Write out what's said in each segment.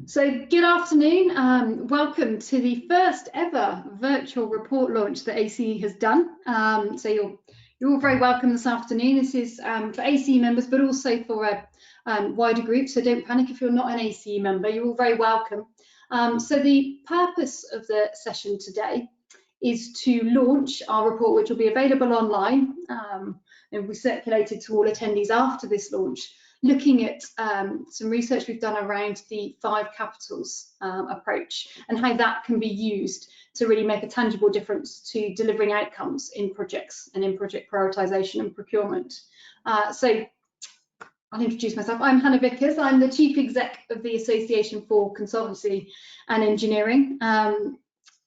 So good afternoon, welcome to the first ever virtual report launch that ACE has done. So you're all very welcome this afternoon. This is for ACE members, but also for a wider group, so don't panic if you're not an ACE member, you're all very welcome. So the purpose of the session today is to launch our report, which will be available online and will be circulated to all attendees after this launch, looking at some research we've done around the 5 capitals approach and how that can be used to really make a tangible difference to delivering outcomes in projects and in project prioritisation and procurement. So I'll introduce myself. I'm Hannah Vickers. I'm the Chief Exec of the Association for Consultancy and Engineering.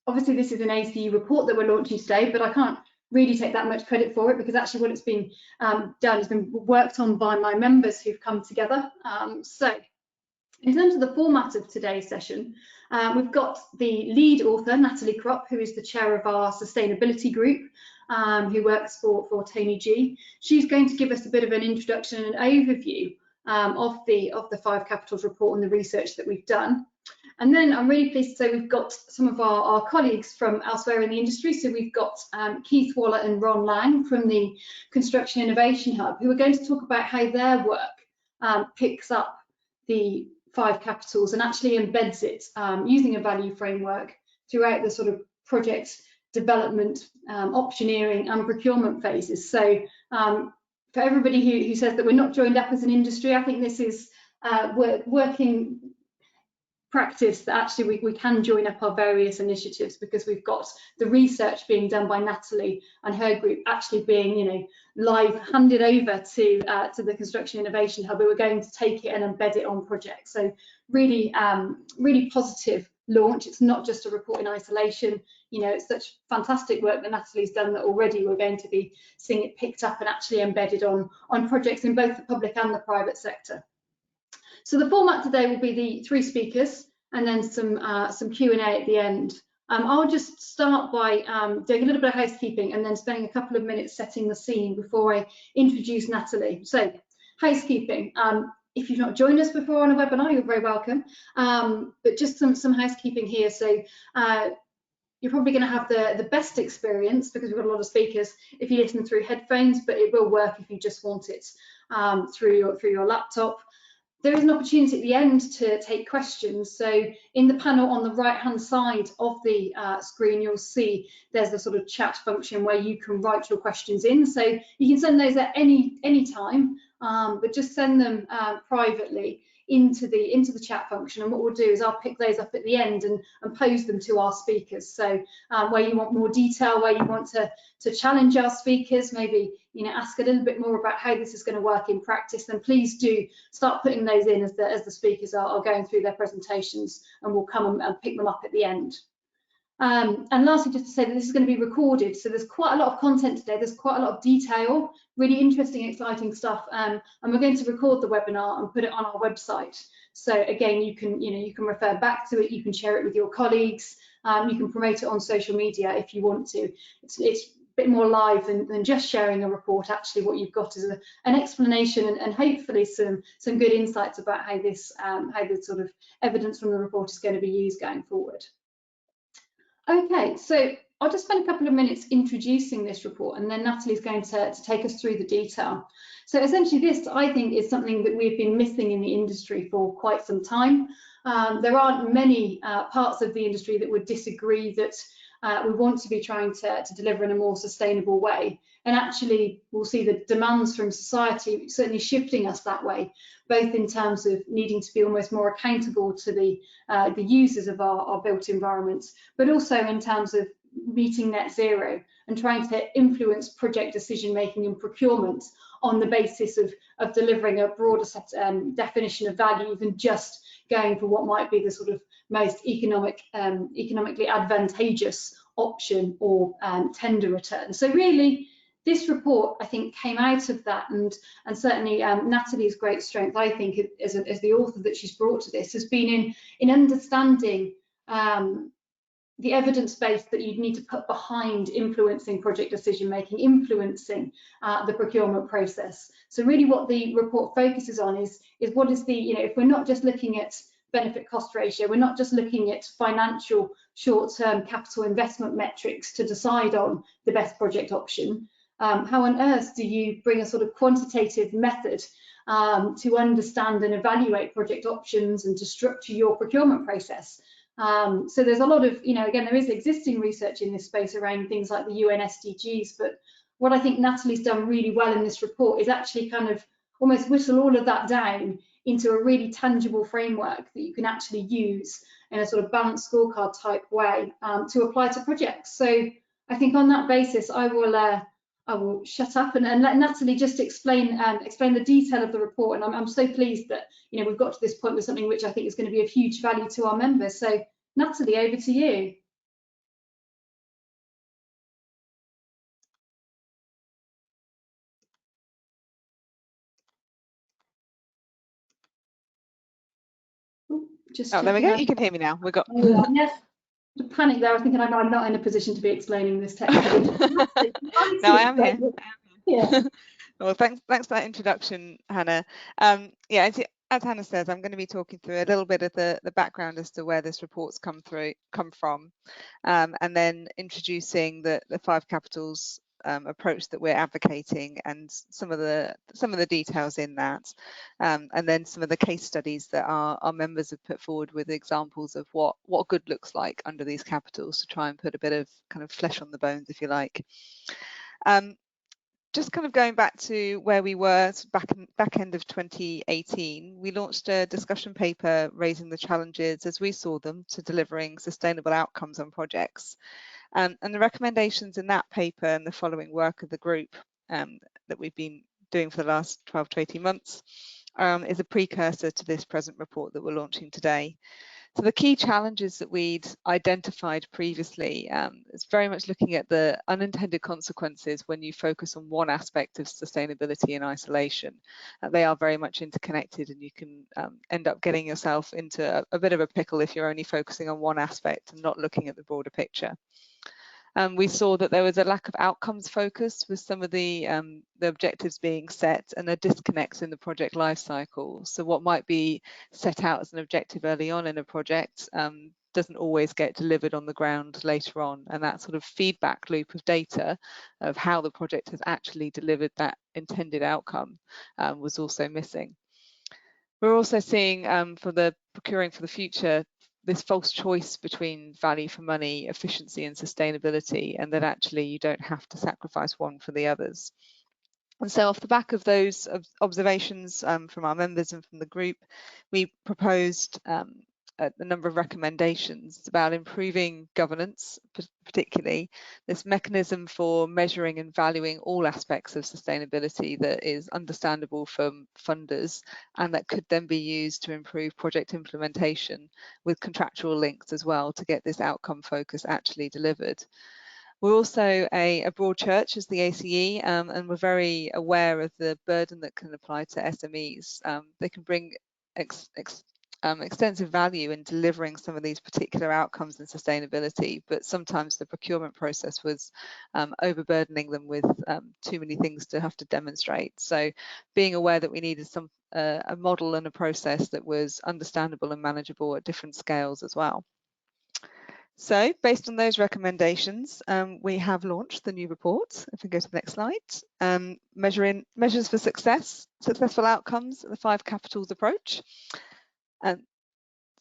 Obviously, this is an ACE report that we're launching today, but I can't really take that much credit for it because actually what it's been done has been worked on by my members who've come together. So in terms of the format of today's session, we've got the lead author, Natalie Kropp, who is the chair of our sustainability group, who works for Tony G. She's going to give us a bit of an introduction and an overview of the 5 capitals report and the research that we've done. And then I'm really pleased to say we've got some of our colleagues from elsewhere in the industry. So we've got Keith Waller and Ron Lang from the Construction Innovation Hub, who are going to talk about how their work picks up the 5 capitals and actually embeds it using a value framework throughout the sort of project development, optioneering and procurement phases. So for everybody who says that we're not joined up as an industry, I think this is working practice that actually we can join up our various initiatives, because we've got the research being done by Natalie and her group actually being, live handed over to the Construction Innovation Hub, who are going to take it and embed it on projects. So really, really positive launch. It's not just a report in isolation. It's such fantastic work that Natalie's done that already we're going to be seeing it picked up and actually embedded on projects in both the public and the private sector. So the format today will be the 3 speakers and then some Q&A at the end. I'll just start by doing a little bit of housekeeping and then spending a couple of minutes setting the scene before I introduce Natalie. So housekeeping. If you've not joined us before on a webinar, you're very welcome. But just some housekeeping here. So you're probably going to have the best experience, because we've got a lot of speakers, if you listen through headphones, but it will work if you just want it through your laptop. There is an opportunity at the end to take questions. So in the panel on the right-hand side of the screen, you'll see there's the sort of chat function where you can write your questions in. So you can send those at any time, but just send them privately into the chat function. And what we'll do is I'll pick those up at the end and pose them to our speakers. So where you want more detail, where you want to challenge our speakers, maybe ask a little bit more about how this is going to work in practice, then please do start putting those in as the speakers are going through their presentations, and we'll come and pick them up at the end. And lastly, just to say that this is going to be recorded, so there's quite a lot of content today. There's quite a lot of detail, really interesting, exciting stuff, and we're going to record the webinar and put it on our website. So again, you can refer back to it, you can share it with your colleagues, you can promote it on social media if you want to. It's a bit more live than just sharing a report. Actually, what you've got is an explanation and hopefully some good insights about how the sort of evidence from the report is going to be used going forward. Okay, so I'll just spend a couple of minutes introducing this report, and then Natalie's going to take us through the detail. So essentially this, I think, is something that we've been missing in the industry for quite some time. There aren't many parts of the industry that would disagree that we want to be trying to deliver in a more sustainable way. And actually, we'll see the demands from society certainly shifting us that way, both in terms of needing to be almost more accountable to the users of our built environments, but also in terms of meeting net zero and trying to influence project decision making and procurement on the basis of delivering a broader set definition of value than just going for what might be the sort of most economically advantageous option or tender return. So really, this report, I think, came out of that, and certainly Natalie's great strength, I think, as the author that she's brought to this, has been in understanding the evidence base that you'd need to put behind influencing project decision making, influencing the procurement process. So really what the report focuses on is what is the, if we're not just looking at benefit cost ratio. We're not just looking at financial short-term capital investment metrics to decide on the best project option. How on earth do you bring a sort of quantitative method to understand and evaluate project options and to structure your procurement process? So there's a lot of, again, there is existing research in this space around things like the UN SDGs, but what I think Natalie's done really well in this report is actually kind of almost whittle all of that down into a really tangible framework that you can actually use in a sort of balanced scorecard type way to apply to projects. So I think on that basis, I will shut up and let Natalie just explain the detail of the report. And I'm so pleased that we've got to this point with something which I think is going to be of huge value to our members. So Natalie, over to you. Just there we go. You can hear me now. We got. Oh, yes. The panic there. I was thinking I'm not in a position to be explaining this technically. No, I am here. Yeah. Well, thanks for that introduction, Hannah. Yeah, as Hannah says, I'm going to be talking through a little bit of the background as to where this report's come from, and then introducing the 5 capitals approach that we're advocating and some of the details in that, and then some of the case studies that our members have put forward with examples of what good looks like under these capitals, to try and put a bit of kind of flesh on the bones, if you like. Just kind of going back to where we were back end of 2018, we launched a discussion paper raising the challenges as we saw them to delivering sustainable outcomes on projects. And the recommendations in that paper and the following work of the group that we've been doing for the last 12 to 18 months is a precursor to this present report that we're launching today. So the key challenges that we'd identified previously is very much looking at the unintended consequences when you focus on one aspect of sustainability in isolation. They are very much interconnected, and you can end up getting yourself into a bit of a pickle if you're only focusing on one aspect and not looking at the broader picture. We saw that there was a lack of outcomes focus with some of the objectives being set, and a disconnect in the project lifecycle. So what might be set out as an objective early on in a project doesn't always get delivered on the ground later on, and that sort of feedback loop of data of how the project has actually delivered that intended outcome was also missing. We're also seeing for the procuring for the future, this false choice between value for money, efficiency and sustainability, and that actually you don't have to sacrifice one for the others. And so off the back of those observations from our members and from the group, we proposed a number of recommendations about improving governance, particularly this mechanism for measuring and valuing all aspects of sustainability that is understandable from funders, and that could then be used to improve project implementation with contractual links as well to get this outcome focus actually delivered. We're also a broad church as the ACE, and we're very aware of the burden that can apply to SMEs. They can bring extensive value in delivering some of these particular outcomes in sustainability, but sometimes the procurement process was overburdening them with too many things to have to demonstrate. So being aware that we needed a model and a process that was understandable and manageable at different scales as well. So based on those recommendations, we have launched the new report. If we go to the next slide, measures for successful outcomes, the 5 capitals approach.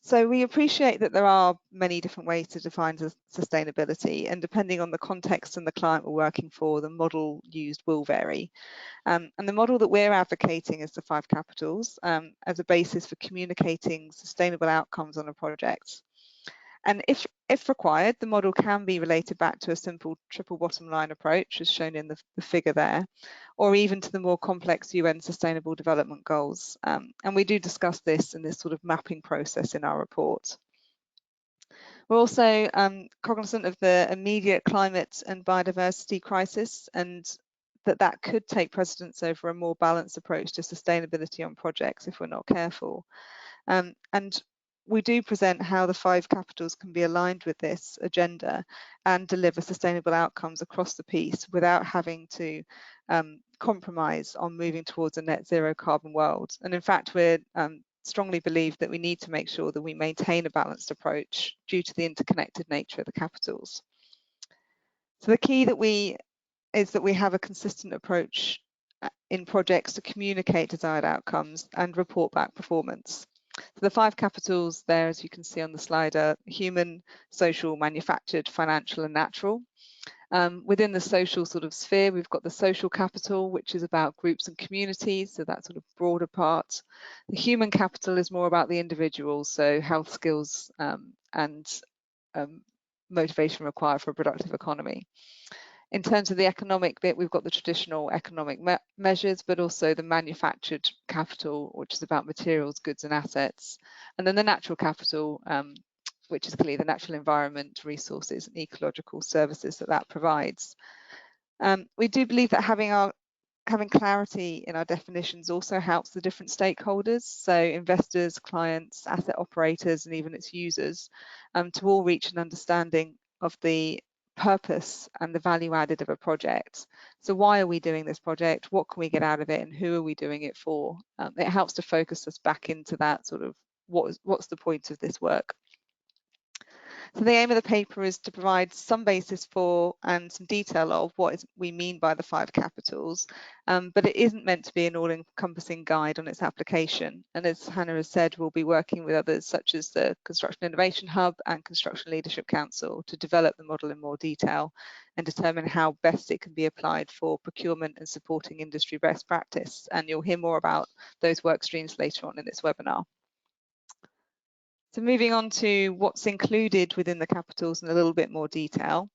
So we appreciate that there are many different ways to define sustainability, and depending on the context and the client we're working for, the model used will vary. And the model that we're advocating is the 5 capitals as a basis for communicating sustainable outcomes on a project. And if required, the model can be related back to a simple triple bottom line approach, as shown in the figure there, or even to the more complex UN Sustainable Development Goals. And we do discuss this in this sort of mapping process in our report. We're also cognizant of the immediate climate and biodiversity crisis, and that could take precedence over a more balanced approach to sustainability on projects if we're not careful. And we do present how the 5 capitals can be aligned with this agenda and deliver sustainable outcomes across the piece without having to compromise on moving towards a net zero carbon world. And in fact, we're strongly believe that we need to make sure that we maintain a balanced approach due to the interconnected nature of the capitals. So the key is that we have a consistent approach in projects to communicate desired outcomes and report back performance. So the 5 capitals there, as you can see on the slide, are human, social, manufactured, financial and natural. Within the social sort of sphere, we've got the social capital, which is about groups and communities, so that sort of broader part. The human capital is more about the individuals, so health, skills and motivation required for a productive economy. In terms of the economic bit, we've got the traditional economic measures, but also the manufactured capital, which is about materials, goods and assets. And then the natural capital, which is clearly the natural environment, resources and ecological services that provides. We do believe that having clarity in our definitions also helps the different stakeholders, so investors, clients, asset operators and even its users, to all reach an understanding of the purpose and the value added of a project. So why are we doing this project? What can we get out of it and who are we doing it for? It helps to focus us back into that sort of what's the point of this work. So the aim of the paper is to provide some basis for and some detail of what we mean by the 5 capitals, but it isn't meant to be an all-encompassing guide on its application. And as Hannah has said, we'll be working with others such as the Construction Innovation Hub and Construction Leadership Council to develop the model in more detail and determine how best it can be applied for procurement and supporting industry best practice. And you'll hear more about those work streams later on in this webinar. So moving on to what's included within the capitals in a little bit more detail.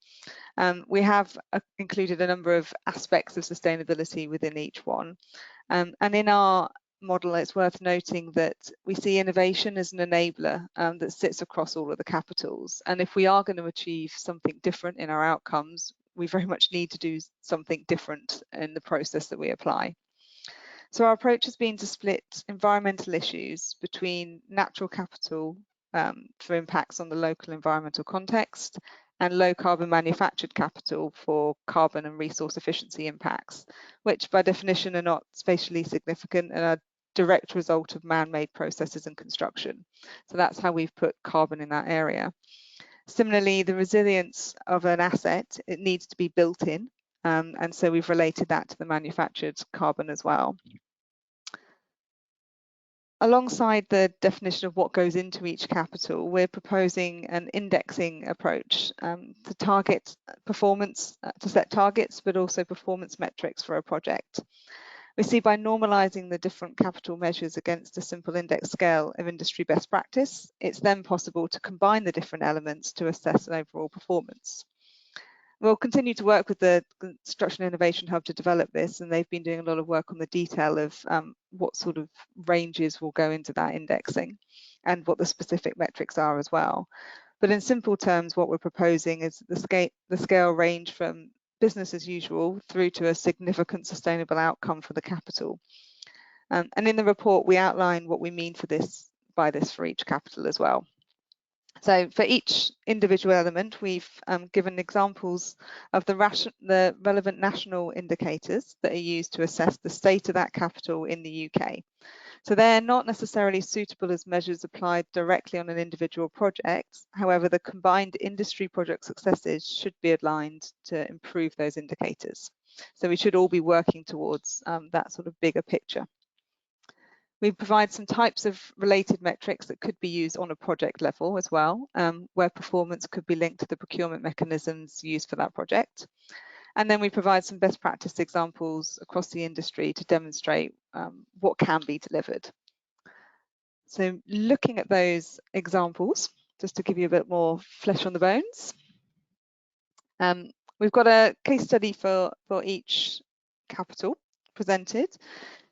We have included a number of aspects of sustainability within each one. And in our model, it's worth noting that we see innovation as an enabler that sits across all of the capitals. And if we are going to achieve something different in our outcomes, we very much need to do something different in the process that we apply. So our approach has been to split environmental issues between natural capital for impacts on the local environmental context and low carbon manufactured capital for carbon and resource efficiency impacts, which by definition are not spatially significant and are direct result of man-made processes and construction. So that's how we've put carbon in that area. Similarly, the resilience of an asset, it needs to be built in. And so we've related that to the manufactured carbon as well. Alongside the definition of what goes into each capital, we're proposing an indexing approach to target performance, to set targets, but also performance metrics for a project. We see by normalising the different capital measures against a simple index scale of industry best practice, it's then possible to combine the different elements to assess an overall performance. We'll continue to work with the Construction Innovation Hub to develop this, and they've been doing a lot of work on the detail of what sort of ranges will go into that indexing and what the specific metrics are as well. But in simple terms, what we're proposing is the scale range from business as usual through to a significant sustainable outcome for the capital. And in the report, we outline what we mean by this for each capital as well. So for each individual element, we've given examples of the relevant national indicators that are used to assess the state of that capital in the UK. So they're not necessarily suitable as measures applied directly on an individual project. However, the combined industry project successes should be aligned to improve those indicators. So we should all be working towards that sort of bigger picture. We provide some types of related metrics that could be used on a project level as well, where performance could be linked to the procurement mechanisms used for that project. And then we provide some best practice examples across the industry to demonstrate what can be delivered. So looking at those examples, just to give you a bit more flesh on the bones, we've got a case study for each capital presented.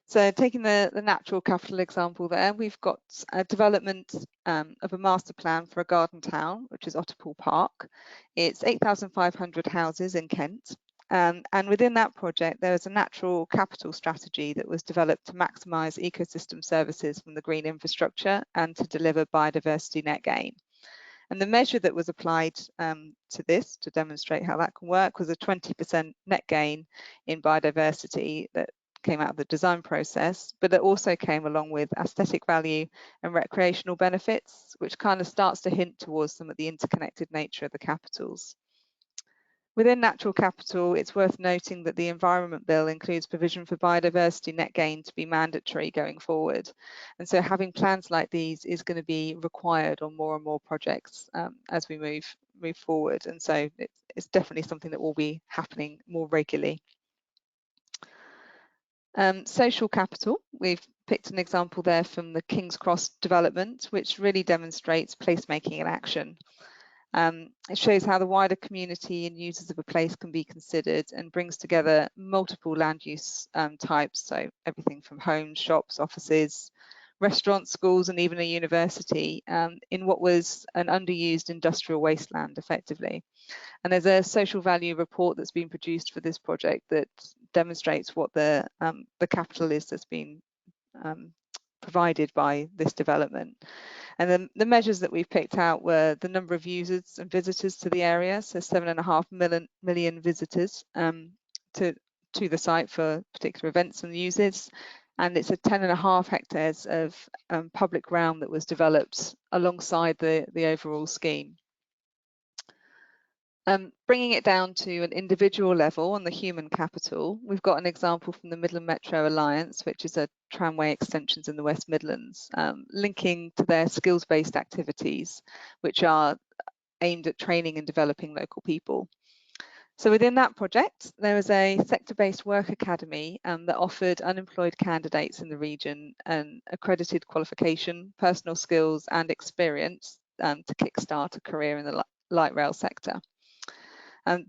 So taking the natural capital example there, we've got a development of a master plan for a garden town, which is Otterpool Park. It's 8,500 houses in Kent. And within that project, there is a natural capital strategy that was developed to maximise ecosystem services from the green infrastructure and to deliver biodiversity net gain. And the measure that was applied to this to demonstrate how that can work was a 20% net gain in biodiversity that came out of the design process, but it also came along with aesthetic value and recreational benefits, which kind of starts to hint towards some of the interconnected nature of the capitals. Within natural capital, it's worth noting that the Environment Bill includes provision for biodiversity net gain to be mandatory going forward. And so having plans like these is going to be required on more and more projects as we move forward. And so it's definitely something that will be happening more regularly. Social capital, we've picked an example there from the King's Cross development, which really demonstrates placemaking in action. It shows how the wider community and users of a place can be considered and brings together multiple land use types, so everything from homes, shops, offices, restaurants, schools, and even a university in what was an underused industrial wasteland effectively. And there's a social value report that's been produced for this project that demonstrates what the capital is that's been provided by this development. And then the measures that we've picked out were the number of users and visitors to the area, so 7.5 million visitors to the site for particular events and uses. And it's a 10.5 hectares of public ground that was developed alongside the overall scheme. Bringing it down to an individual level on the human capital, we've got an example from the Midland Metro Alliance, which is a tramway extensions in the West Midlands, linking to their skills-based activities, which are aimed at training and developing local people. So within that project, there was a sector-based work academy that offered unemployed candidates in the region an accredited qualification, personal skills and experience to kickstart a career in the light rail sector.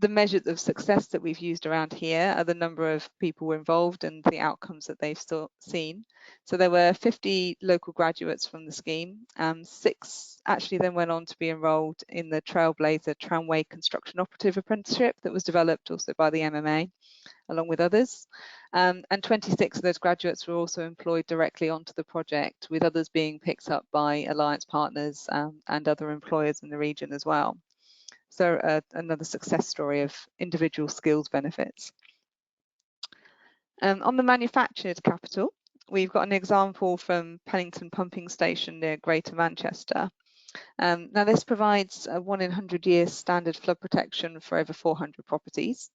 The measures of success that we've used around here are the number of people involved and the outcomes that they've seen. So there were 50 local graduates from the scheme. 6 actually then went on to be enrolled in the Trailblazer Tramway Construction Operative Apprenticeship that was developed also by the MMA, along with others. And 26 of those graduates were also employed directly onto the project, with others being picked up by alliance partners and other employers in the region as well. So another success story of individual skills benefits. On the manufactured capital, we've got an example from Pennington Pumping Station near Greater Manchester. Now this provides a 1 in 100 year standard flood protection for over 400 properties.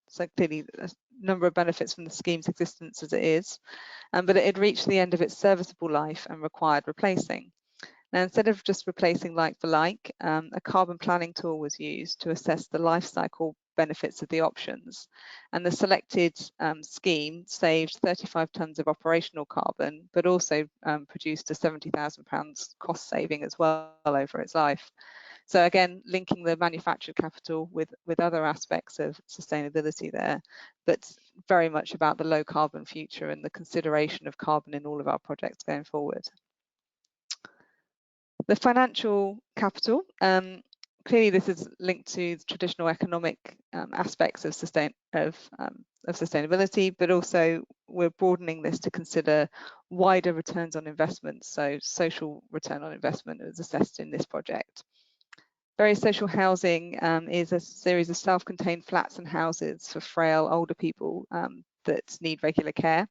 So clearly a number of benefits from the scheme's existence as it is, but it had reached the end of its serviceable life and required replacing. Now, instead of just replacing like for like, a carbon planning tool was used to assess the life cycle benefits of the options. And the selected scheme saved 35 tonnes of operational carbon, but also produced a £70,000 cost saving as well over its life. So again, linking the manufactured capital with other aspects of sustainability there, but very much about the low carbon future and the consideration of carbon in all of our projects going forward. The financial capital, clearly this is linked to the traditional economic aspects of sustainability, but also we're broadening this to consider wider returns on investment, so social return on investment is assessed in this project. Very social housing is a series of self-contained flats and houses for frail older people that need regular care.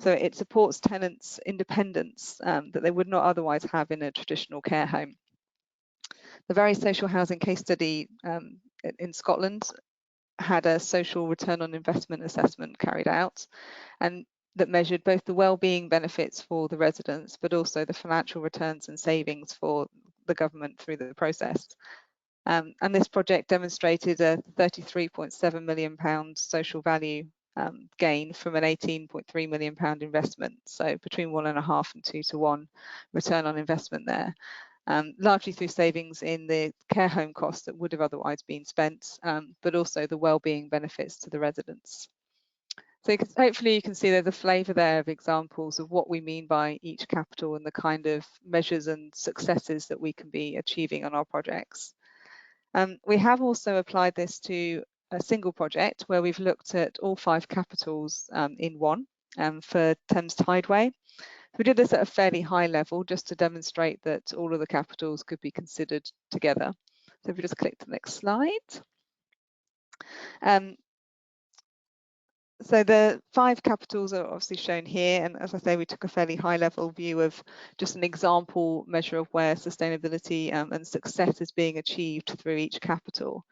So it supports tenants' independence that they would not otherwise have in a traditional care home. The very social housing case study in Scotland had a social return on investment assessment carried out, and that measured both the well-being benefits for the residents, but also the financial returns and savings for the government through the process. And this project demonstrated a £33.7 million social value gain from an £18.3 million investment, so between 1.5 and 2 to 1 return on investment there, largely through savings in the care home costs that would have otherwise been spent, but also the well-being benefits to the residents. So hopefully you can see there's a flavour there of examples of what we mean by each capital and the kind of measures and successes that we can be achieving on our projects. We have also applied this to a single project where we've looked at all 5 capitals in one for Thames Tideway. We did this at a fairly high level just to demonstrate that all of the capitals could be considered together. So if we just click to the next slide. So the 5 capitals are obviously shown here, and as I say, we took a fairly high-level view of just an example measure of where sustainability and success is being achieved through each capital.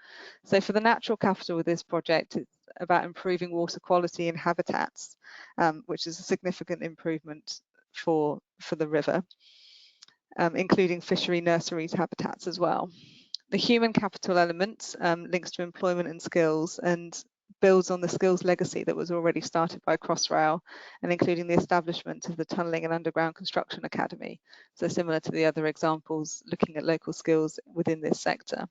So for the natural capital with this project, it's about improving water quality and habitats, which is a significant improvement for the river, including fishery nurseries habitats as well. The human capital element links to employment and skills and builds on the skills legacy that was already started by Crossrail, and including the establishment of the Tunnelling and Underground Construction Academy. So similar to the other examples, looking at local skills within this sector.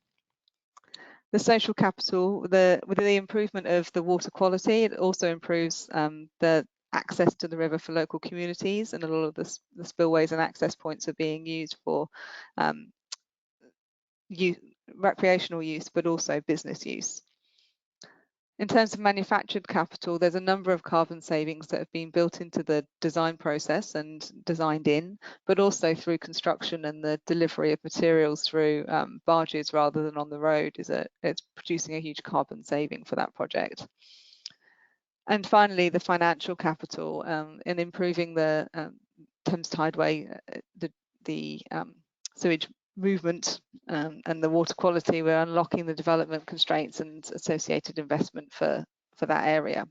The social capital, with the improvement of the water quality, it also improves the access to the river for local communities, and a lot of the spillways and access points are being used for recreational use, but also business use. In terms of manufactured capital, there's a number of carbon savings that have been built into the design process and designed in, but also through construction and the delivery of materials through barges rather than on the road it's producing a huge carbon saving for that project. And finally, the financial capital in improving the Thames Tideway, the sewage movement and the water quality, we're unlocking the development constraints and associated investment for that area.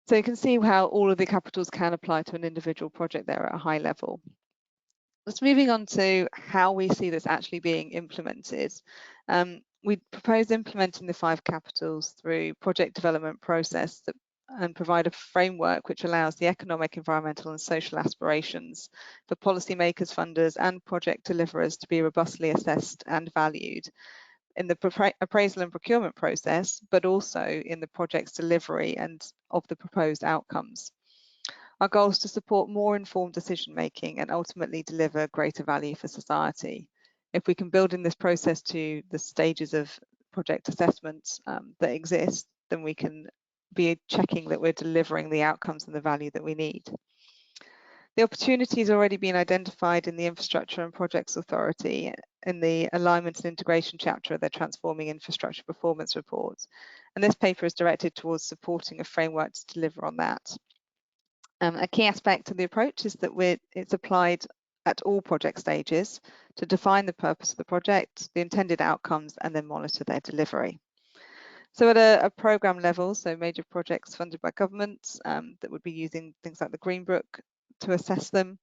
So you can see how all of the capitals can apply to an individual project there at a high level. Just moving on to how we see this actually being implemented. We propose implementing the 5 capitals through project development process and provide a framework which allows the economic, environmental and social aspirations for policymakers, funders and project deliverers to be robustly assessed and valued in the appraisal and procurement process, but also in the project's delivery and of the proposed outcomes. Our goal is to support more informed decision making and ultimately deliver greater value for society. If we can build in this process to the stages of project assessments that exist, then we can be checking that we're delivering the outcomes and the value that we need. The opportunity has already been identified in the Infrastructure and Projects Authority in the Alignment and Integration chapter of their Transforming Infrastructure Performance report. And this paper is directed towards supporting a framework to deliver on that. A key aspect of the approach is that it's applied at all project stages to define the purpose of the project, the intended outcomes, and then monitor their delivery. So at a programme level, so major projects funded by governments that would be using things like the Green Book to assess them.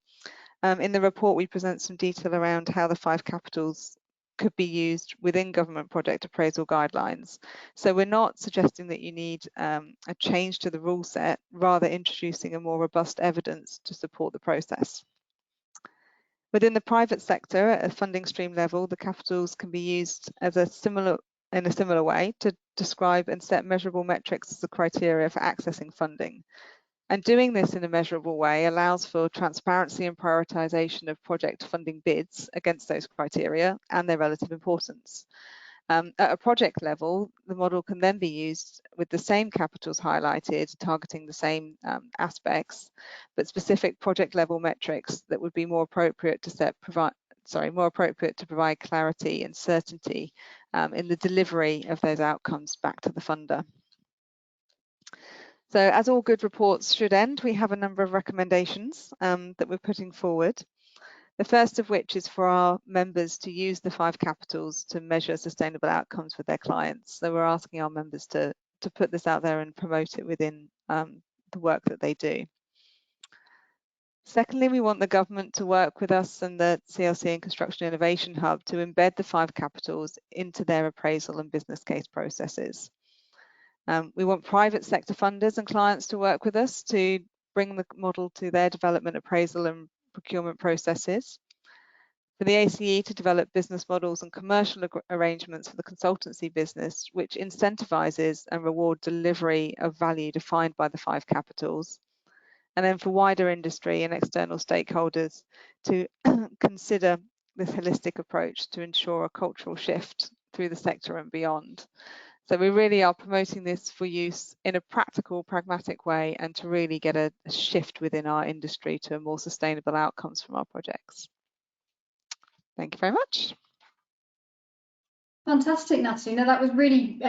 In the report, we present some detail around how the 5 capitals could be used within government project appraisal guidelines. So we're not suggesting that you need a change to the rule set, rather introducing a more robust evidence to support the process. Within the private sector, at a funding stream level, the capitals can be used in a similar way to describe and set measurable metrics as the criteria for accessing funding. And doing this in a measurable way allows for transparency and prioritisation of project funding bids against those criteria and their relative importance. At a project level, the model can then be used with the same capitals highlighted, targeting the same aspects, but specific project level metrics that would be more appropriate to provide clarity and certainty in the delivery of those outcomes back to the funder. So as all good reports should end, we have a number of recommendations that we're putting forward. The first of which is for our members to use the 5 capitals to measure sustainable outcomes for their clients. So we're asking our members to put this out there and promote it within the work that they do. Secondly, we want the government to work with us and the CLC and Construction Innovation Hub to embed the 5 capitals into their appraisal and business case processes. We want private sector funders and clients to work with us to bring the model to their development, appraisal and procurement processes. For the ACE to develop business models and commercial arrangements for the consultancy business, which incentivises and reward delivery of value defined by the 5 capitals. And then for wider industry and external stakeholders to consider this holistic approach to ensure a cultural shift through the sector and beyond. So we really are promoting this for use in a practical, pragmatic way and to really get a shift within our industry to more sustainable outcomes from our projects. Thank you very much. Fantastic, Natalie. No, that was really,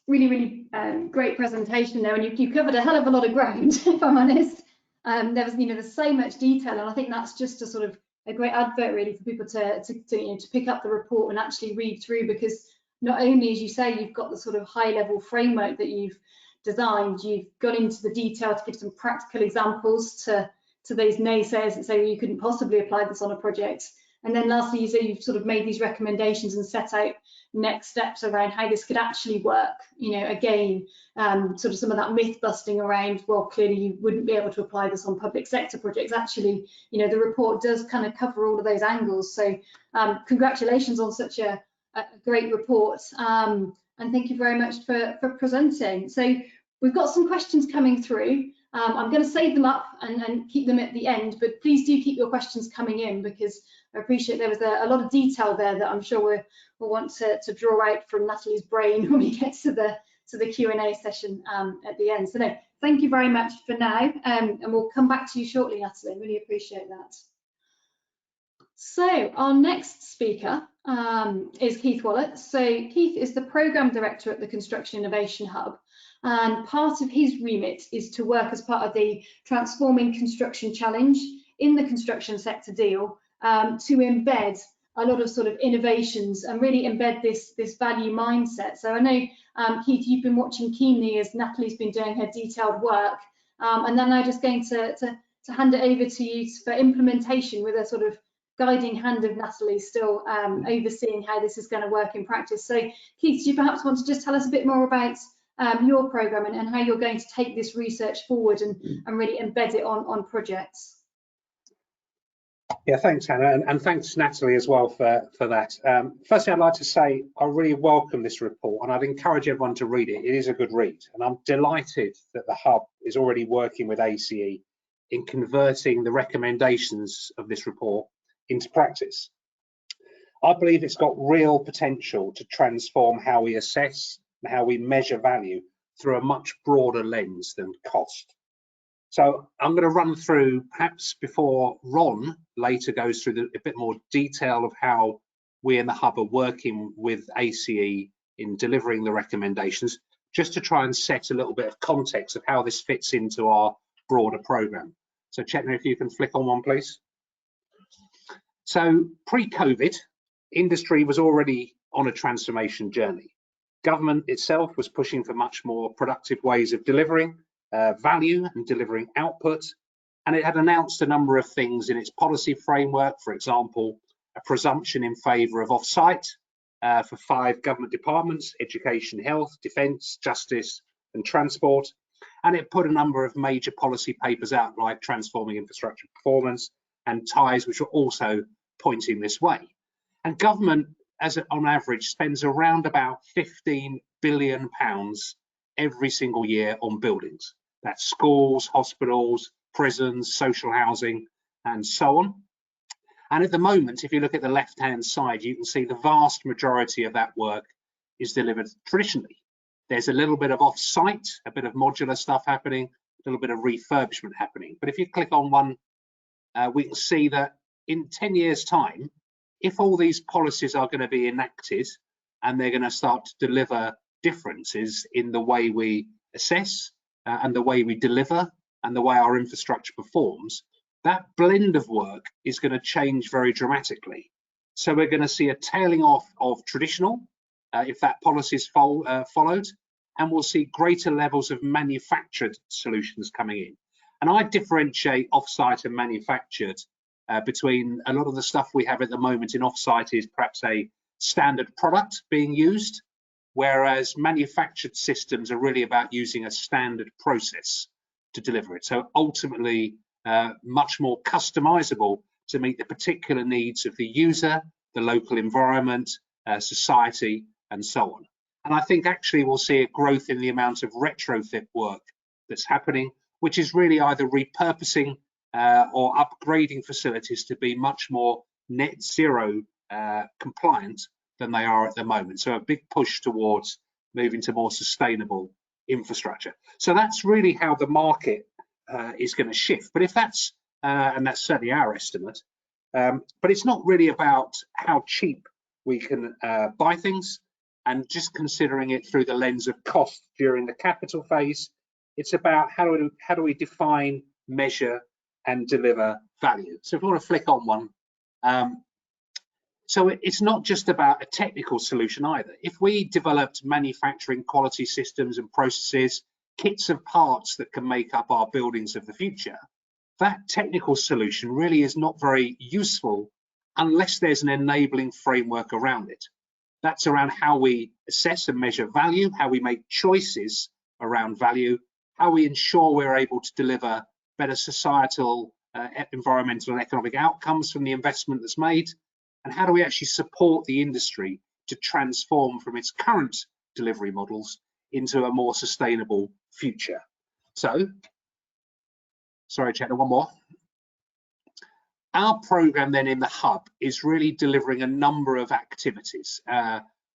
really great presentation there, and you covered a hell of a lot of ground, if I'm honest. There was, there's so much detail, and I think that's just a sort of a great advert really for people to pick up the report and actually read through, because not only, as you say, you've got the sort of high level framework that you've designed, you've gone into the detail to give some practical examples to those naysayers that say, well, you couldn't possibly apply this on a project. And then lastly, you say you've sort of made these recommendations and set out next steps around how this could actually work. Again, sort of some of that myth busting around, well, clearly you wouldn't be able to apply this on public sector projects. Actually, the report does kind of cover all of those angles. So congratulations on such a great report. And thank you very much for presenting. So we've got some questions coming through. I'm going to save them up and keep them at the end, but please do keep your questions coming in, because I appreciate there was a lot of detail there that I'm sure we'll want to draw out from Natalie's brain when we get to the Q&A session at the end. So no, thank you very much for now, and we'll come back to you shortly, Natalie. Really appreciate that. So our next speaker is Keith Wallace. So Keith is the Programme Director at the Construction Innovation Hub, and part of his remit is to work as part of the Transforming Construction Challenge in the construction sector deal, to embed a lot of sort of innovations and really embed this value mindset. So I know, Keith, you've been watching keenly as Natalie's been doing her detailed work, and then I'm just going to hand it over to you for implementation, with a sort of guiding hand of Natalie still overseeing how this is going to work in practice. So Keith, do you perhaps want to just tell us a bit more about your programme and how you're going to take this research forward and really embed it on projects? Yeah, thanks, Hannah, and thanks, Natalie, as well for that. Firstly, I'd like to say I really welcome this report, and I'd encourage everyone to read it. It is a good read, and I'm delighted that the Hub is already working with ACE in converting the recommendations of this report into practice. I believe it's got real potential to transform how we assess and how we measure value through a much broader lens than cost. So I'm going to run through, perhaps before Ron later goes through a bit more detail of how we in the Hub are working with ACE in delivering the recommendations, just to try and set a little bit of context of how this fits into our broader programme. So Chetna, if you can flick on one, please. So pre-COVID, industry was already on a transformation journey. Government itself was pushing for much more productive ways of delivering value and delivering output, and it had announced a number of things in its policy framework. For example, a presumption in favour of off-site for 5 government departments: education, health, defence, justice and transport. And it put a number of major policy papers out, like transforming infrastructure performance and ties, which were also pointing this way. And government, on average, spends around about £15 billion every single year on buildings. That's schools, hospitals, prisons, social housing, and so on. And at the moment, if you look at the left-hand side, you can see the vast majority of that work is delivered traditionally. There's a little bit of off-site, a bit of modular stuff happening, a little bit of refurbishment happening. But if you click on one, we can see that in 10 years' time, if all these policies are going to be enacted and they're going to start to deliver differences in the way we assess and the way we deliver and the way our infrastructure performs, that blend of work is going to change very dramatically. So we're going to see a tailing off of traditional, if that policy is followed, and we'll see greater levels of manufactured solutions coming in. And I differentiate off-site and manufactured between a lot of the stuff we have at the moment in off-site is perhaps a standard product being used, whereas manufactured systems are really about using a standard process to deliver it. So ultimately, much more customizable to meet the particular needs of the user, the local environment, society, and so on. And I think actually we'll see a growth in the amount of retrofit work that's happening, which is really either repurposing or upgrading facilities to be much more net zero compliant than they are at the moment. So a big push towards moving to more sustainable infrastructure. So that's really how the market is going to shift. But if that's, and that's certainly our estimate, but it's not really about how cheap we can buy things, and just considering it through the lens of cost during the capital phase, it's about how do we define, measure, and deliver value. So if we want to flick on one, so it's not just about a technical solution either. If we developed manufacturing quality systems and processes, kits of parts that can make up our buildings of the future, that technical solution really is not very useful unless there's an enabling framework around it. That's around how we assess and measure value, how we make choices around value, how we ensure we're able to deliver better societal, environmental and economic outcomes from the investment that's made, and how do we actually support the industry to transform from its current delivery models into a more sustainable future. So, sorry, Chetna, one more. Our program then in the hub is really delivering a number of activities.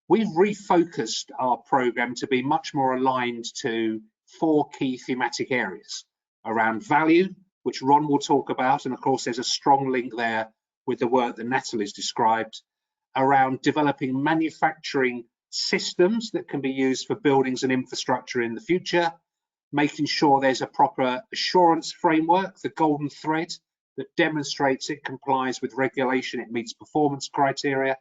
We've refocused our program to be much more aligned to 4 key thematic areas around value, which Ron will talk about, and of course there's a strong link there with the work that Natalie's described, around developing manufacturing systems that can be used for buildings and infrastructure in the future, making sure there's a proper assurance framework, the golden thread, that demonstrates it complies with regulation, it meets performance criteria,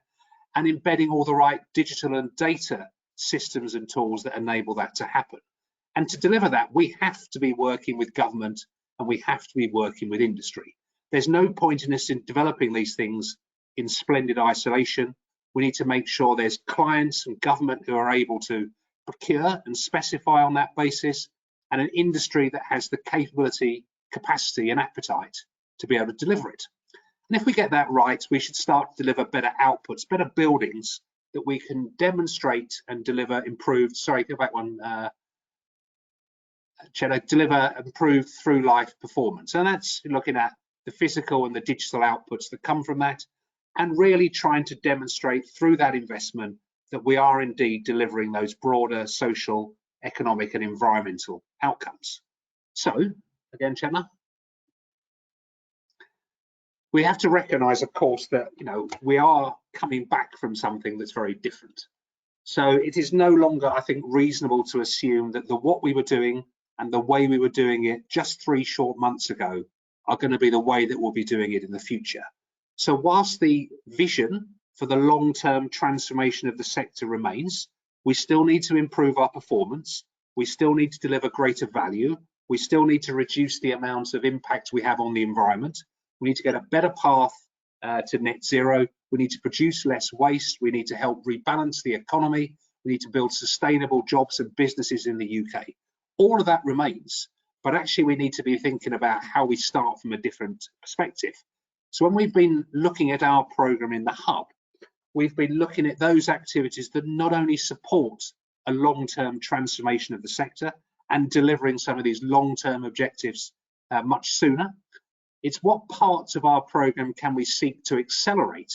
and embedding all the right digital and data systems and tools that enable that to happen. And to deliver that, we have to be working with government and we have to be working with industry. There's no point in us in developing these things in splendid isolation. We need to make sure there's clients and government who are able to procure and specify on that basis, and an industry that has the capability, capacity and appetite to be able to deliver it. And if we get that right, we should start to deliver better outputs, better buildings that we can demonstrate and deliver improved, sorry, go back one, deliver improved through life performance. And that's looking at the physical and the digital outputs that come from that, and really trying to demonstrate through that investment that we are indeed delivering those broader social, economic and environmental outcomes. So, again, Chetna, we have to recognise, of course, that we are coming back from something that's very different. So it is no longer, I think, reasonable to assume that what we were doing and the way we were doing it just 3 short months ago are going to be the way that we'll be doing it in the future. So whilst the vision for the long-term transformation of the sector remains, we still need to improve our performance, we still need to deliver greater value, we still need to reduce the amount of impact we have on the environment, we need to get a better path to net zero, we need to produce less waste, we need to help rebalance the economy, we need to build sustainable jobs and businesses in the UK. All of that remains, but actually we need to be thinking about how we start from a different perspective. So when we've been looking at our programme in the hub, we've been looking at those activities that not only support a long-term transformation of the sector and delivering some of these long-term objectives much sooner, it's what parts of our programme can we seek to accelerate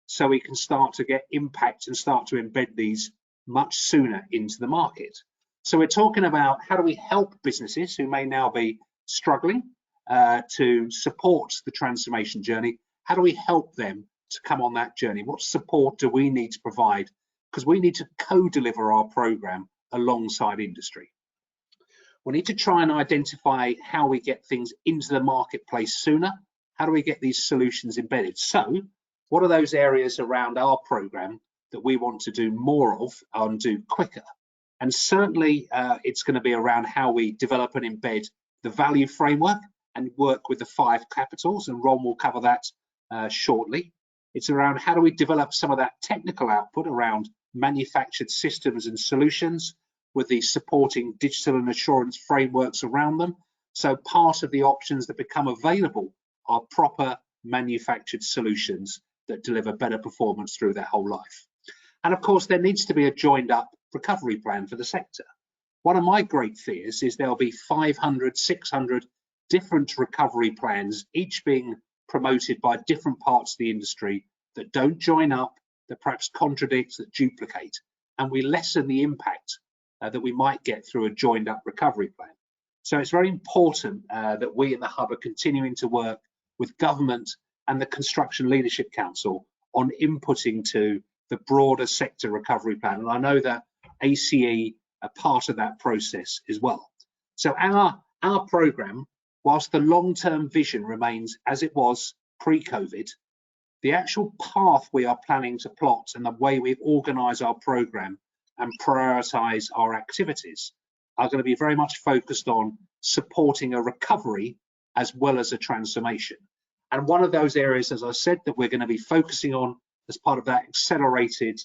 so we can start to get impact and start to embed these much sooner into the market. So we're talking about how do we help businesses who may now be struggling to support the transformation journey. How do we help them to come on that journey? What support do we need to provide? Because we need to co-deliver our program alongside industry. We need to try and identify how we get things into the marketplace sooner. How do we get these solutions embedded? So what are those areas around our program that we want to do more of and do quicker? And certainly it's going to be around how we develop and embed the value framework and work with the 5 capitals, and Ron will cover that shortly. It's around how do we develop some of that technical output around manufactured systems and solutions with the supporting digital and assurance frameworks around them. So part of the options that become available are proper manufactured solutions that deliver better performance through their whole life. And of course, there needs to be a joined up recovery plan for the sector. One of my great fears is there'll be 500, 600 different recovery plans, each being promoted by different parts of the industry that don't join up, that perhaps contradict, that duplicate, and we lessen the impact that we might get through a joined up recovery plan. So it's very important that we in the hub are continuing to work with government and the Construction Leadership Council on inputting to the broader sector recovery plan. And I know that ACE are part of that process as well. So our programme, whilst the long-term vision remains as it was pre-COVID, the actual path we are planning to plot and the way we organise our programme and prioritise our activities are going to be very much focused on supporting a recovery as well as a transformation. And one of those areas, as I said, that we're going to be focusing on as part of that accelerated